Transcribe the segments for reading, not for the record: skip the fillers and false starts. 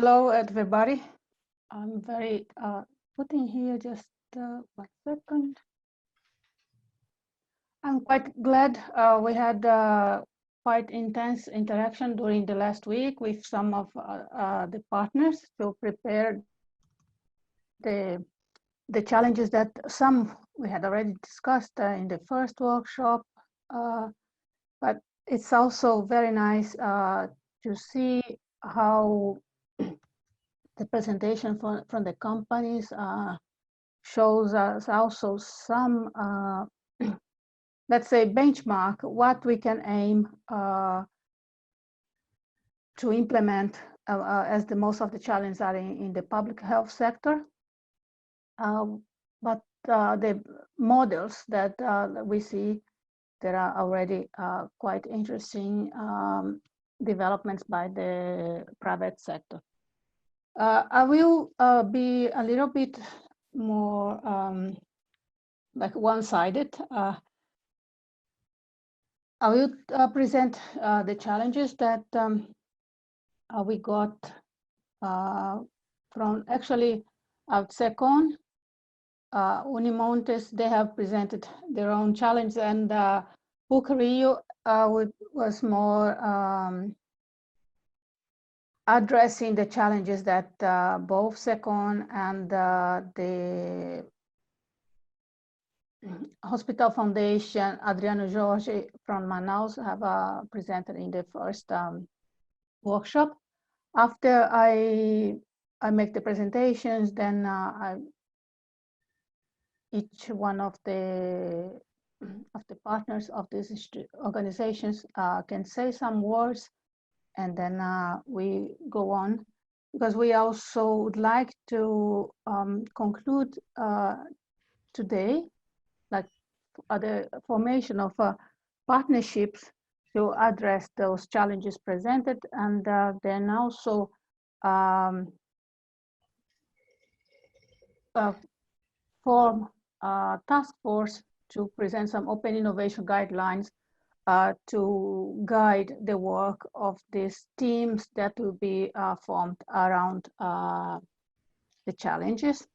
Hello, everybody. I'm very putting here just 1 second. I'm quite glad we had quite intense interaction during the last week with some of the partners to prepare the challenges that some we had already discussed in the first workshop, but it's also very nice to see how the presentation from the companies shows us also some, let's say, benchmark what we can aim to implement as the most of the challenges are in the public health sector. But the models that we see, there are already quite interesting developments by the private sector. I will be a little bit more like one-sided. I will present the challenges that we got from actually Outsecon, Unimontes. They have presented their own challenge, and Bucarillo was more addressing the challenges that both SECON and the Hospital Foundation, Adriano Jorge from Manaus, have presented in the first workshop. After I make the presentations, then each one of the partners of these organizations can say some words, and then we go on, because we also would like to conclude today, like the formation of partnerships to address those challenges presented, and then also form a task force to present some open innovation guidelines to guide the work of these teams that will be formed around the challenges.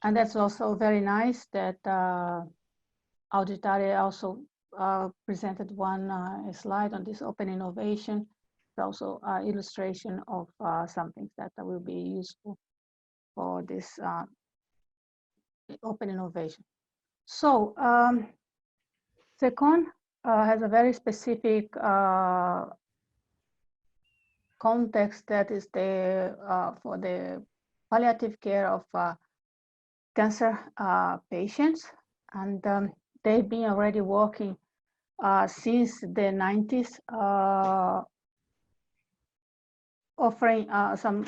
And that's also very nice that Auditaria also presented one slide on this open innovation. It's also an illustration of some things that will be useful for this open innovation. So SECON has a very specific context that is for the palliative care of cancer patients, and they've been already working since the 90s, offering some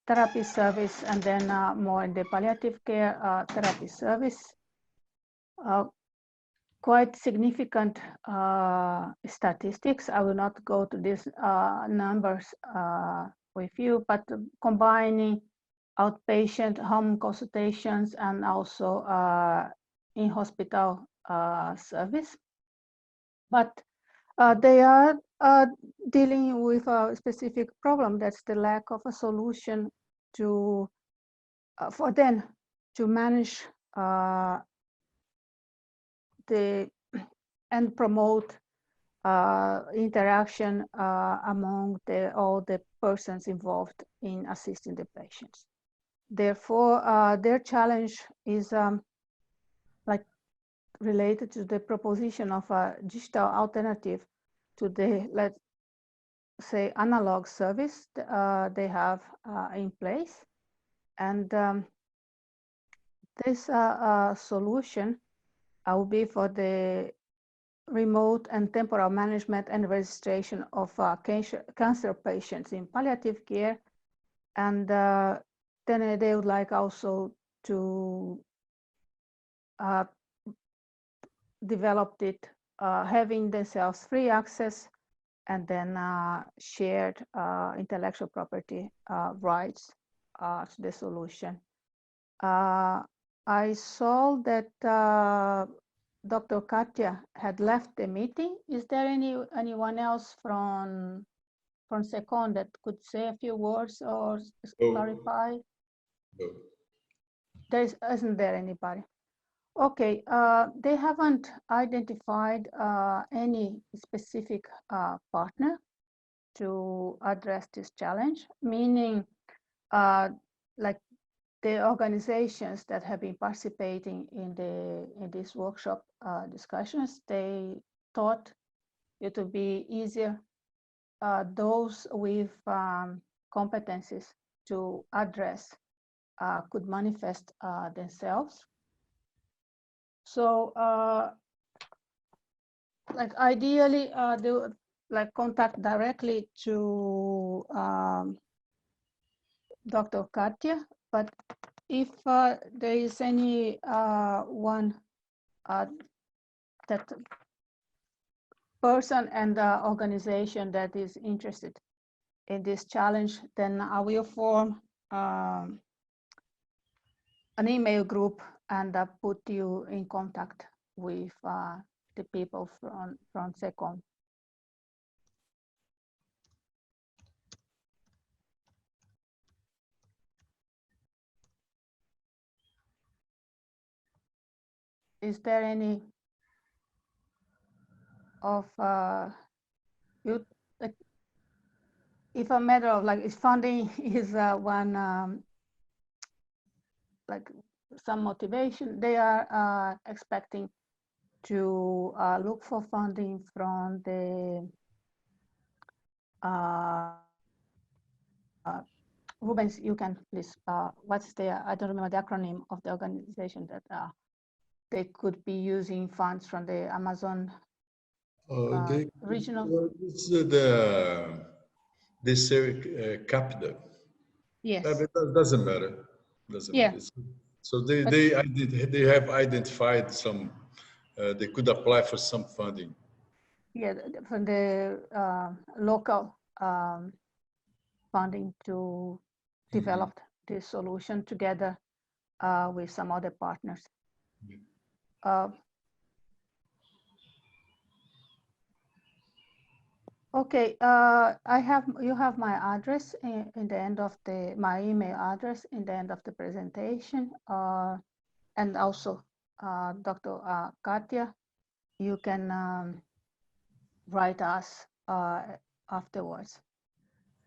therapy service, and then more in the palliative care therapy service. Quite significant statistics. I will not go to these numbers with you, but combining outpatient home consultations and also in-hospital service. But they are dealing with a specific problem. That's the lack of a solution to for them to manage and promote interaction among all the persons involved in assisting the patients. Therefore, their challenge is like related to the proposition of a digital alternative to the, let's say, analog service they have in place. And this solution will be for the remote and temporal management and registration of cancer patients in palliative care. And then they would like also to develop it, having themselves free access, and then shared intellectual property rights to the solution. I saw that Dr. Katya had left the meeting. Is there anyone else from from Second that could say a few words or clarify? No. Isn't there anybody? Okay, they haven't identified any specific partner to address this challenge, meaning like the organizations that have been participating in this workshop discussions, they thought it would be easier those with competencies to address could manifest themselves. So like ideally they would like contact directly to Dr. Katya, but if there is any one that person and organization that is interested in this challenge, then I will form an email group and put you in contact with the people from SECOM. Is there any of you, like, if a matter of like if funding is one like some motivation, they are expecting to look for funding from the Rubens, you can please, what's the, I don't remember the acronym of the organization that they could be using funds from the Amazon regional. It's this capital. Yes. But that doesn't matter. Yeah. So they have identified some. They could apply for some funding. Yeah, from the local funding to develop this solution together with some other partners. Okay, you have my address in the end of my email address in the end of the presentation, and also Dr. Katya, you can write us afterwards,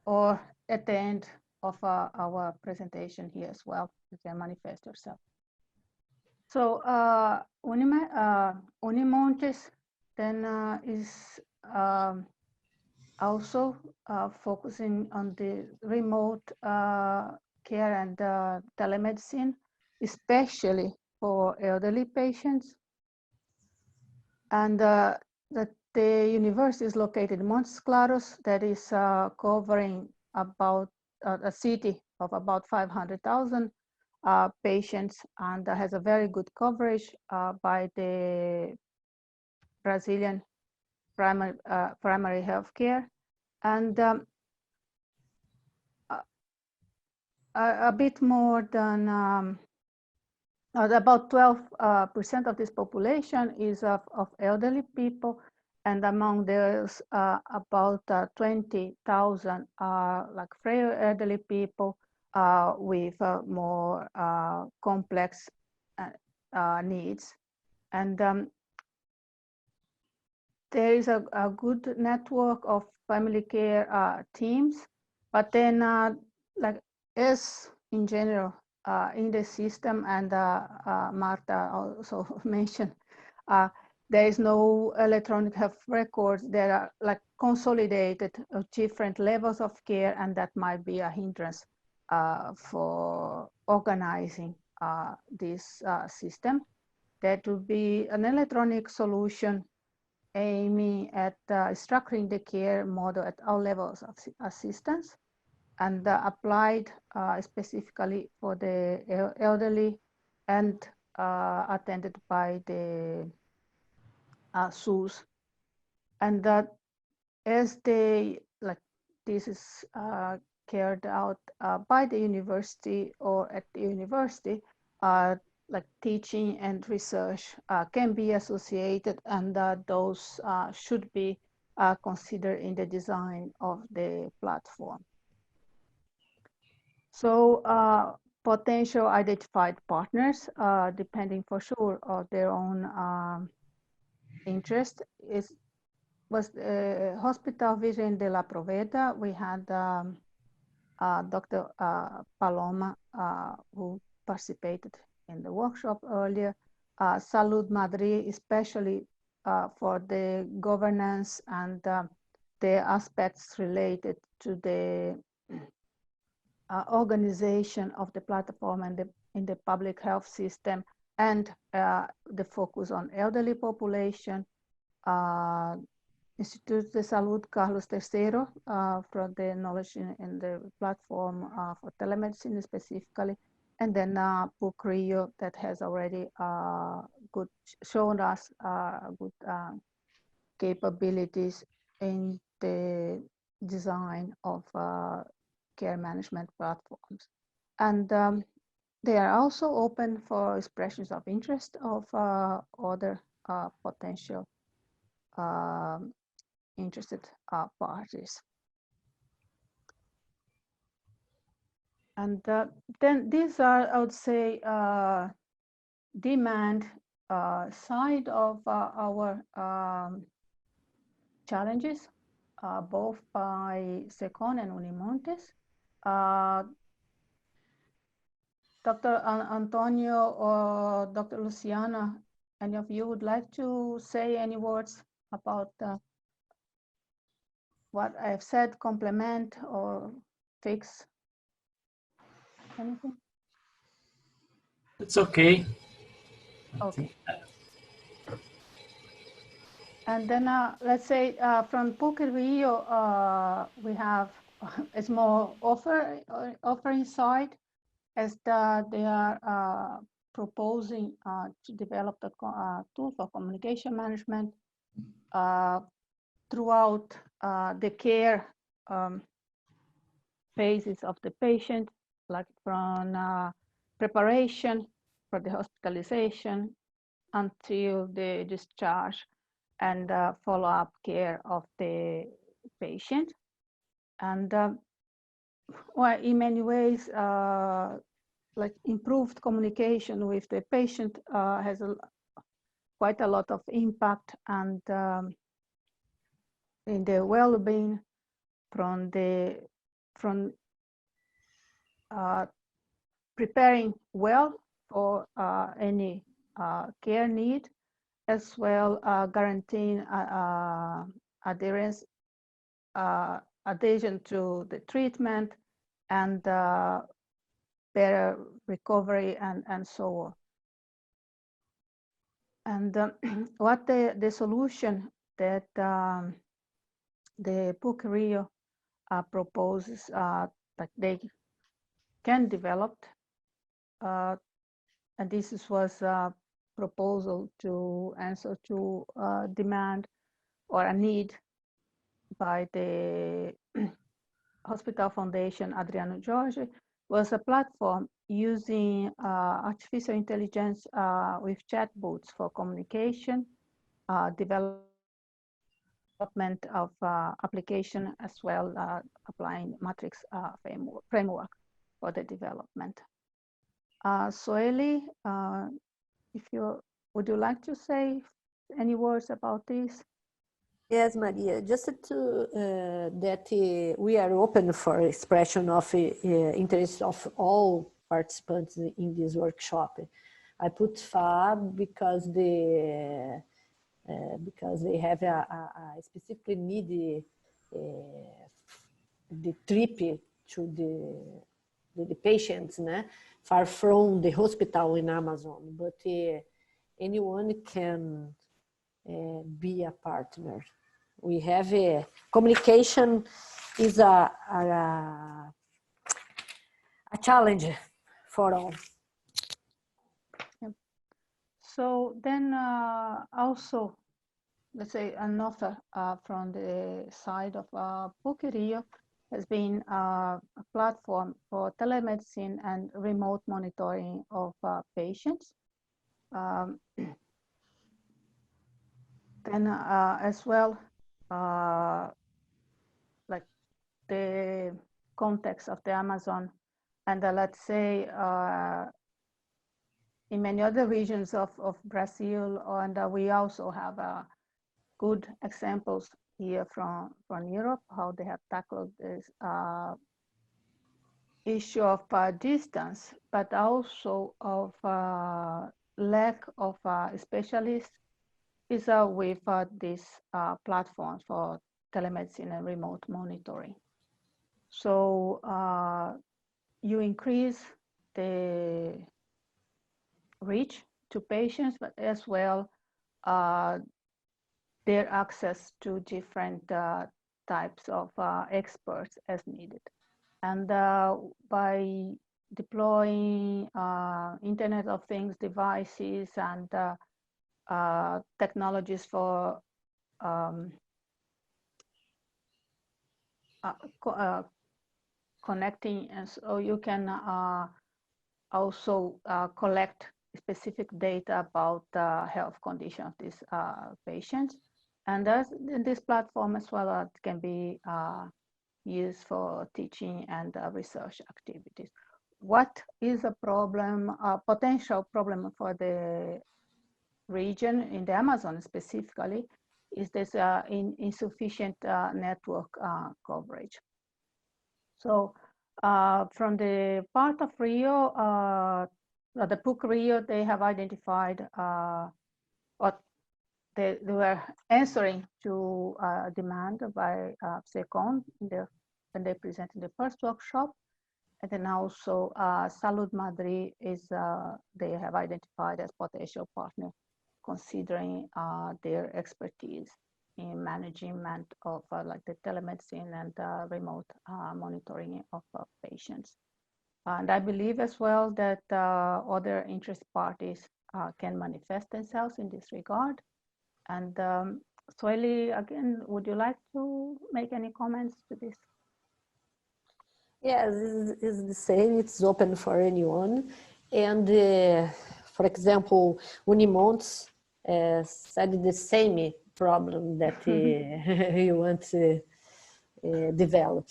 or at the end of our presentation here as well. You can manifest yourself. So Unimontes then is also focusing on the remote care and telemedicine, especially for elderly patients. And the university is located in Montes Claros, that is covering about a city of about 500,000 patients, and has a very good coverage by the Brazilian primary health care. And a bit more than about 12% of this population is of elderly people, and among those about 20,000 are like frail elderly people with more complex needs. And there is a good network of family care teams, but then like as in general in the system, and Marta also mentioned, there is no electronic health records that are like consolidated of different levels of care, and that might be a hindrance for organizing this system. That would be an electronic solution aiming at structuring the care model at all levels of assistance, and applied specifically for the elderly, and attended by the SUS. And that as they, like, this is carried out by the university or at the university, like teaching and research can be associated, and those should be considered in the design of the platform. So potential identified partners, depending for sure on their own interest, was Hospital Virgen de la Proveta. We had Dr. Paloma, who participated in the workshop earlier. Salud Madrid, especially for the governance and the aspects related to the organization of the platform and in the public health system, and the focus on elderly population. Instituto de Salud Carlos III for the knowledge in the platform for telemedicine specifically, and then PUC Rio that has already shown us good capabilities in the design of care management platforms. And they are also open for expressions of interest of other potential interested parties. And then these are, I would say, demand side of our challenges, both by SECON and Unimontes. Dr. Antonio or Dr. Luciana, any of you would like to say any words about what I've said, complement or fix anything? It's okay. Okay. And then let's say from PUC Rio, we have a small offering side, as they are proposing to develop the tool for communication management throughout the care phases of the patient, like from preparation for the hospitalization until the discharge and follow-up care of the patient. And well, in many ways, like improved communication with the patient has quite a lot of impact and in the well-being from preparing well for any care need, as well guaranteeing adherence, adhesion to the treatment, and better recovery, and so on. And what the solution that the PUC Rio proposes that they can develop, and this was a proposal to answer to demand or a need by the Hospital Foundation Adriano Jorge, was a platform using artificial intelligence with chatbots for communication, development of application, as well applying matrix framework for the development. Soeli, would you like to say any words about this? Yes, Maria, just to that we are open for expression of interest of all participants in this workshop. I put FAB because they have a specific need the trip to the patients, né? Far from the hospital in Amazon, but anyone can be a partner. We have communication is a challenge for all. Yeah. So then also, let's say an offer from the side of PUC Rio has been a platform for telemedicine and remote monitoring of patients. Then as well, like the context of the Amazon, and let's say in many other regions of Brazil, and we also have good examples here from Europe, how they have tackled this issue of distance, but also of lack of specialists is with this platform for telemedicine and remote monitoring. So you increase the reach to patients, but as well their access to different types of experts as needed. And by deploying Internet of Things devices and technologies for connecting, and so you can also collect specific data about the health condition of these patients. And this platform as well can be used for teaching and research activities. What is a problem, a potential problem for the region in the Amazon specifically, is this insufficient network coverage. So from the part of Rio, the PUC Rio, they have identified what they were answering to demand by SECON when they presented the first workshop. And then also Salud Madrid is, they have identified as potential partner, considering their expertise in management of like the telemedicine and remote monitoring of patients. And I believe as well that other interest parties can manifest themselves in this regard. And Soeli, again, would you like to make any comments to this? Yes, it's the same. It's open for anyone. And for example, Unimontes said the same problem that you want to develop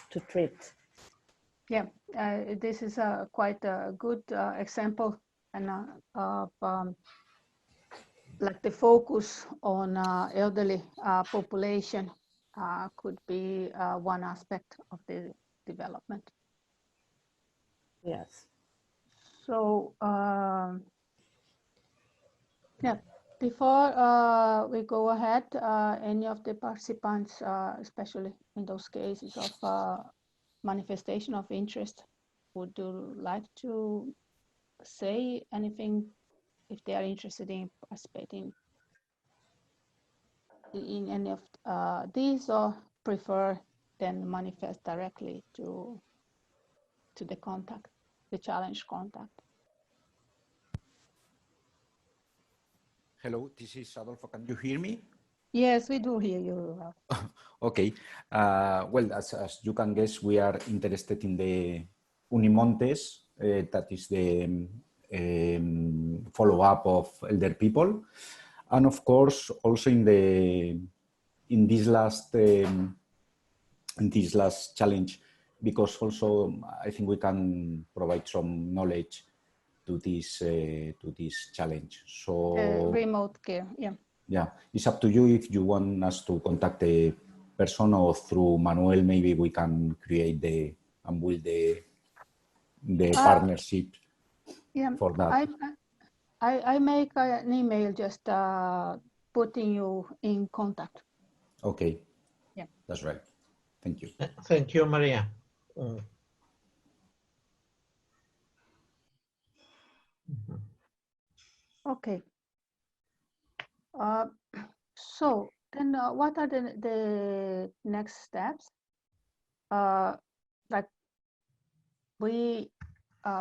to treat. Yeah, this is quite a good example and of like the focus on elderly population could be one aspect of the development. Yes. So yeah, before we go ahead, any of the participants, especially in those cases of manifestation of interest, would you like to say anything if they are interested in participating in any of these, or prefer then manifest directly to the contact, the challenge contact? Hello, this is Adolfo. Can you hear me? Yes, we do hear you. Okay. Well, as you can guess, we are interested in the Unimontes, that is the follow-up of elder people, and of course also in this last challenge, because also I think we can provide some knowledge to this challenge. So Remote care, yeah. Yeah, it's up to you if you want us to contact the person, or through Manuel, maybe we can create and build the partnership for that. I make an email just putting you in contact. Okay. Yeah. That's right. Thank you. Thank you, Maria. Okay. So then what are the next steps? Like we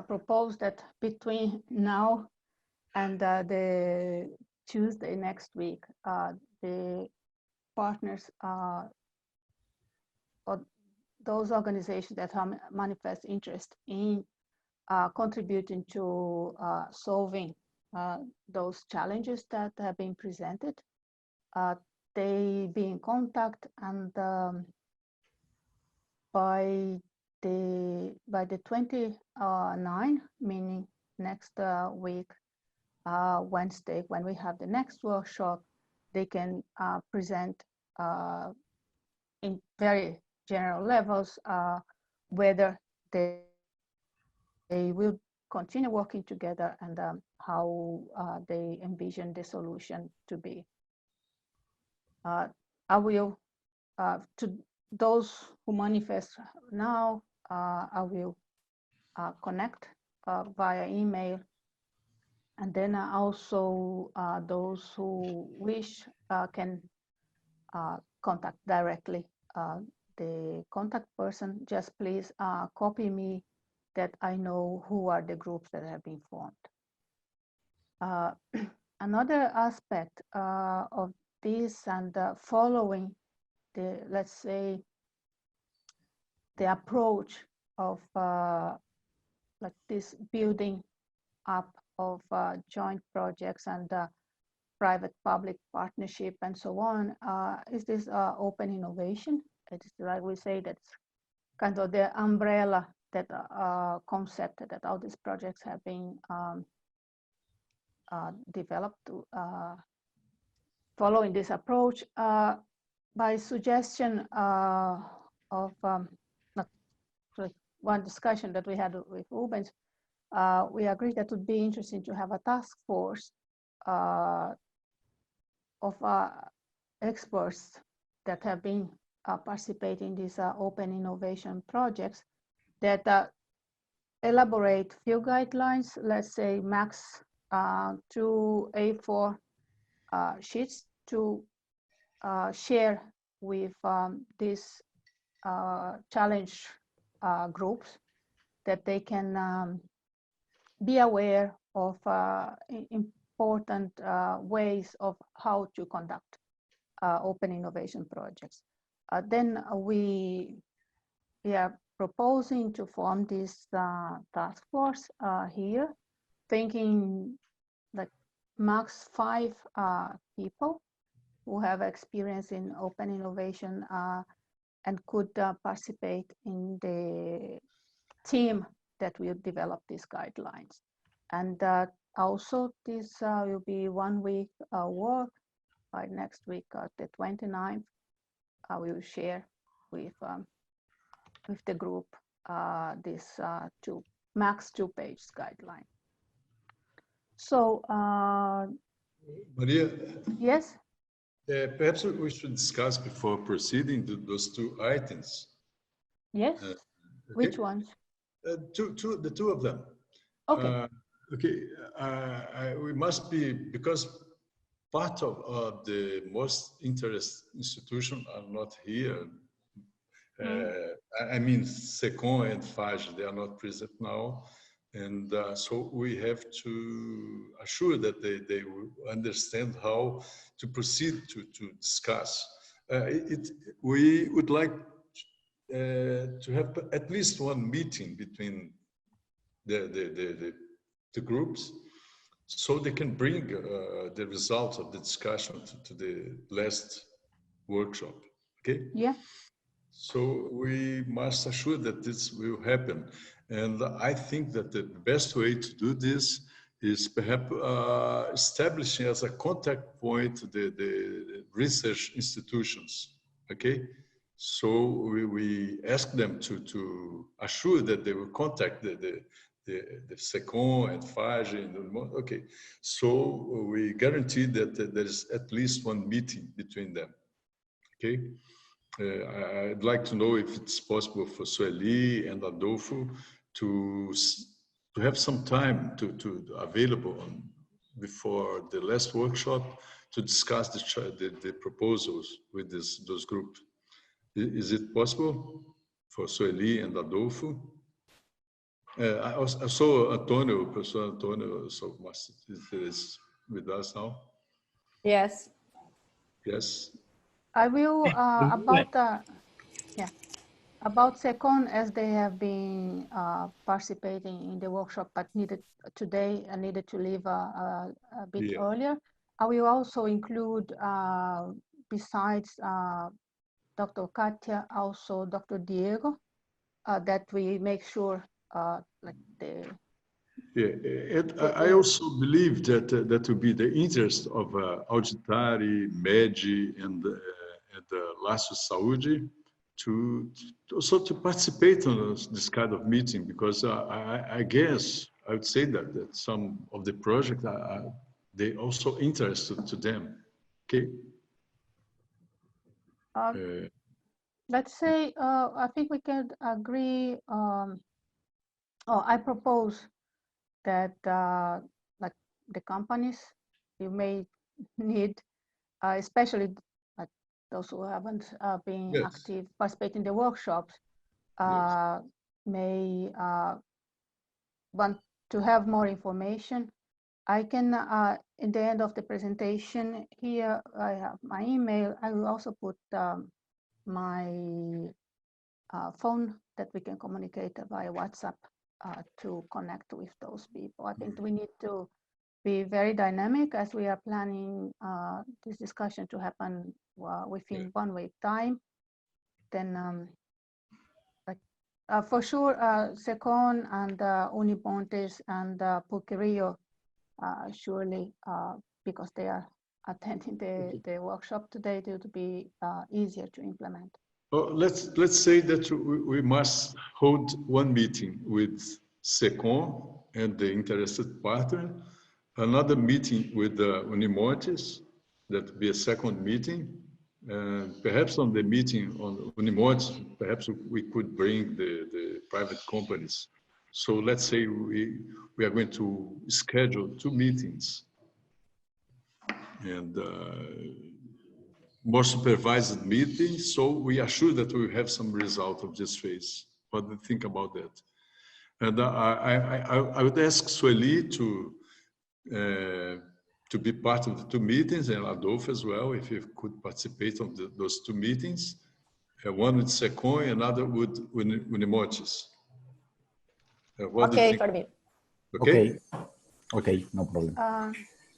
propose that between now and the Tuesday next week, the partners or those organizations that have manifest interest in contributing to solving those challenges that have been presented, they be in contact, and by the 29, meaning next week, Wednesday, when we have the next workshop, they can present in very general levels whether they will continue working together and how they envision the solution to be. I will, to those who manifest now, I will connect via email. And then also those who wish can contact directly the contact person. Just please copy me that I know who are the groups that have been formed. Another aspect of this and following the, let's say, the approach of like this building up of joint projects and private-public partnership and so on, is this open innovation. It's like we say, that's kind of the umbrella, that concept that all these projects have been developed to, following this approach. By suggestion of one discussion that we had with Rubens, we agreed that it would be interesting to have a task force of experts that have been participating in these open innovation projects that elaborate few guidelines, let's say max 2 A4 sheets to share with these challenge groups, that they can be aware of important ways of how to conduct open innovation projects. Then we are proposing to form this task force here, thinking like max 5 people who have experience in open innovation and could participate in the team that will develop these guidelines. And also this will be 1 week work. By next week, the 29th, we will share with the group this max 2-page guideline. So, Maria? Yes? Perhaps we should discuss before proceeding to those 2 items. Yes? Okay. Which ones? The two of them. Okay. We must be, because part of the most interested institutions are not here. I mean, SECOM and FAGE, they are not present now. And so we have to assure that they will understand how to proceed to discuss. We would like to have at least 1 meeting between the groups, so they can bring the results of the discussion to the last workshop. Okay? Yeah. So we must assure that this will happen. And I think that the best way to do this is perhaps establishing as a contact point the research institutions. Okay? So we ask them to assure that they will contact the SECOM and FAGE. Okay, so we guarantee that there is at least 1 meeting between them. Okay, I'd like to know if it's possible for Sueli and Adolfo to have some time to available before the last workshop to discuss the proposals with those groups. Is it possible for Sueli and Adolfo? I saw Antonio, Professor Antonio, so much is with us now. Yes. Yes. I will about SECOM, as they have been participating in the workshop, but needed to leave a bit earlier. I will also include besides Dr. Katia, also Dr. Diego, that we make sure like the. Yeah, and I also believe that that will be the interest of Auditari, MEDI, and Laço Saúde to also to participate in this kind of meeting, because I guess I would say that some of the projects they also interested to them. Okay. Let's say I think we can agree. I propose that like the companies you may need, especially those who haven't been Yes. active, participate in the workshops, Yes. may want to have more information. I can, in the end of the presentation here, I have my email. I will also put my phone that we can communicate via WhatsApp to connect with those people. I think we need to be very dynamic as we are planning this discussion to happen within 1 week time. Then for sure, Secon and Unipontes and Puquerillo, surely, because they are attending the workshop today, it will be easier to implement. Well, let's say that we must hold one meeting with Secon and the interested partner, another meeting with Unimortis, that would be a second meeting. Perhaps on the meeting on Unimortis, perhaps we could bring the private companies. So let's say we are going to schedule 2 meetings and more supervised meetings, so we are sure that we will have some result of this phase. What do you think about that? And I would ask Sueli to be part of the 2 meetings, and Adolfo as well, if he could participate of those 2 meetings, one with Secon, another with Unimortis. What do you Okay, think? for me. Okay? Okay, no problem.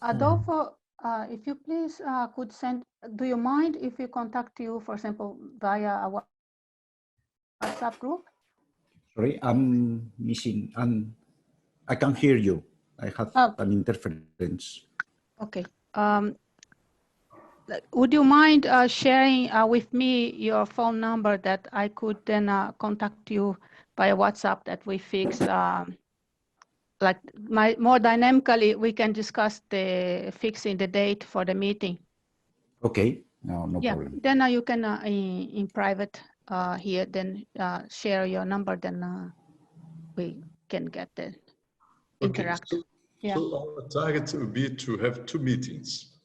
Adolfo, if you please could send, do you mind if we contact you, for example, via a WhatsApp group? Sorry, I'm missing, and I can hear you. I have an interference. Okay. Would you mind sharing with me your phone number that I could then contact you via WhatsApp, that we fix, like more dynamically, we can discuss the fixing the date for the meeting. Okay, no problem. Then you can in private here, then share your number, then we can get the interaction. So our target will be to have 2 meetings,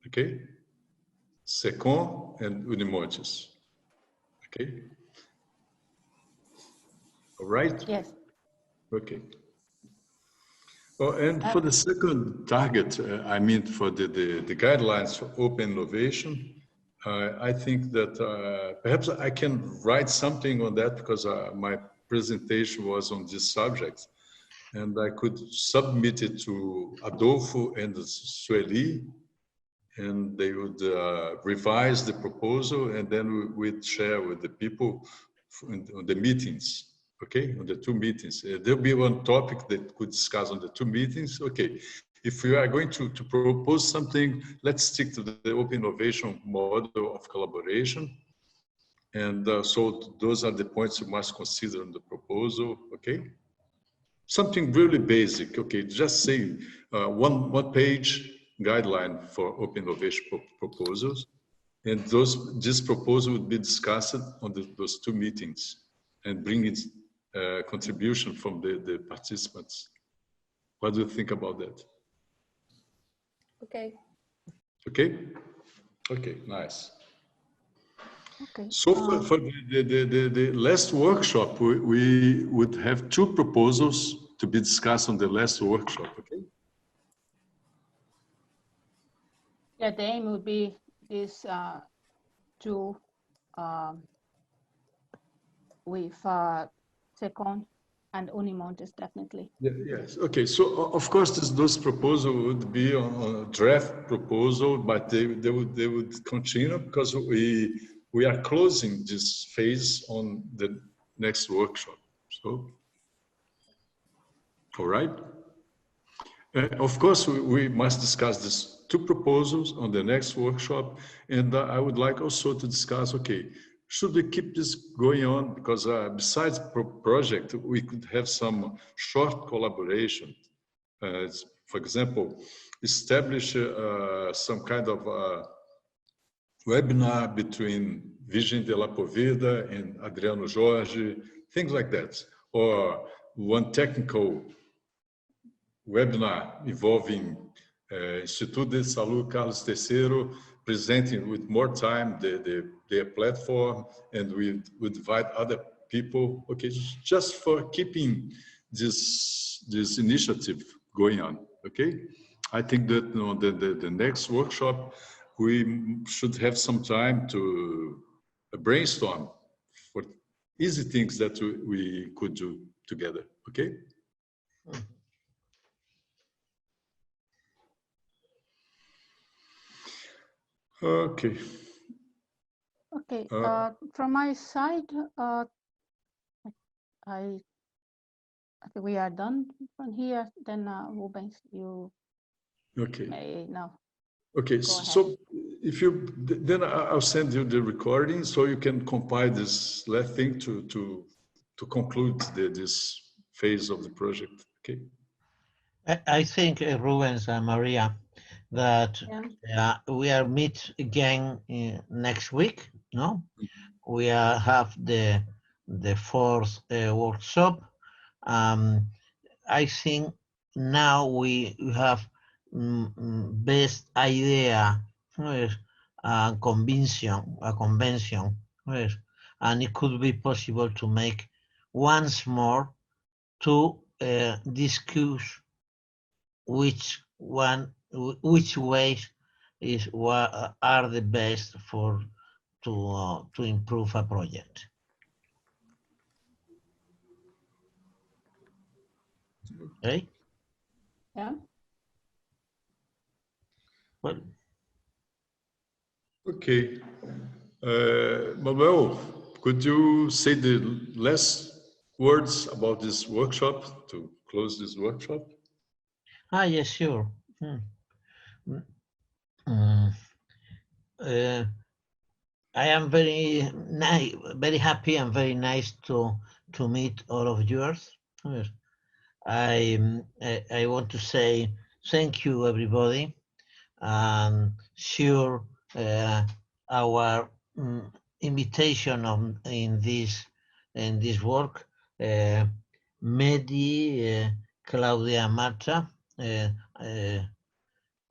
okay? Secon and Unimortis, okay? All right? Yes. Okay. Oh, and for the second target, I mean for the guidelines for open innovation, I think that perhaps I can write something on that, because my presentation was on this subject, and I could submit it to Adolfo and Sueli, and they would revise the proposal, and then we'd share with the people on the meetings. Okay, on the 2 meetings. There'll be one topic that could discuss on the 2 meetings. Okay, if we are going to propose something, let's stick to the open innovation model of collaboration. And so those are the points you must consider in the proposal, okay? Something really basic, okay? Just say one page guideline for open innovation proposals. And this proposal would be discussed on those 2 meetings and bring its contribution from the participants. What do you think about that? Okay. Okay? Okay, nice. Okay. So for the last workshop, we would have 2 proposals to be discussed on the last workshop, okay? Yeah, the aim would be this 2 with Secon and Unimontes definitely. Yes. Okay. So of course, those proposal would be on a draft proposal, but they would continue because we are closing this phase on the next workshop. So, all right. Of course, we must discuss these two proposals on the next workshop, and I would like also to discuss, okay, should we keep this going on? Because besides project, we could have some short collaboration. For example, establish some kind of webinar between Virgem de la Poveda and Adriano Jorge, things like that. Or one technical webinar involving Instituto de Saúde Carlos III, presenting with more time their platform, and we would invite other people. Okay, just for keeping this initiative going on. Okay, I think that the next workshop we should have some time to brainstorm for easy things that we could do together. Okay. Okay. Okay. From my side, I think we are done from here. Then Rubens, you may now. Okay. So if you then I'll send you the recording so you can compile this last thing to conclude this phase of the project. Okay. I think Rubens and Maria that we are meet again next week. No, we have the fourth workshop. I think now we have best idea, a convention, and it could be possible to make once more to discuss which ways are the best for to improve a project. Okay. Yeah. Well. Okay. Manuel, could you say the last words about this workshop to close this workshop? Yes, sure. I am very happy and very nice to meet all of yours. I want to say thank you, everybody, and sure our invitation in this work, Medi, Claudia, Marta,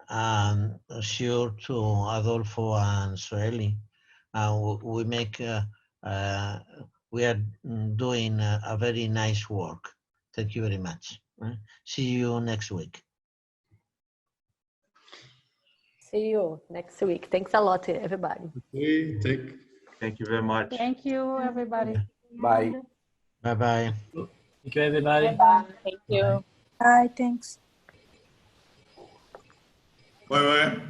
and sure to Adolfo and Soeli. We make we are doing a very nice work. Thank you very much. See you next week. See you next week. Thanks a lot, everybody. Okay, Thank you very much. Thank you, everybody. Bye. Bye-bye. Thank you, everybody. Bye. Thank you. Bye, thanks. Bye-bye.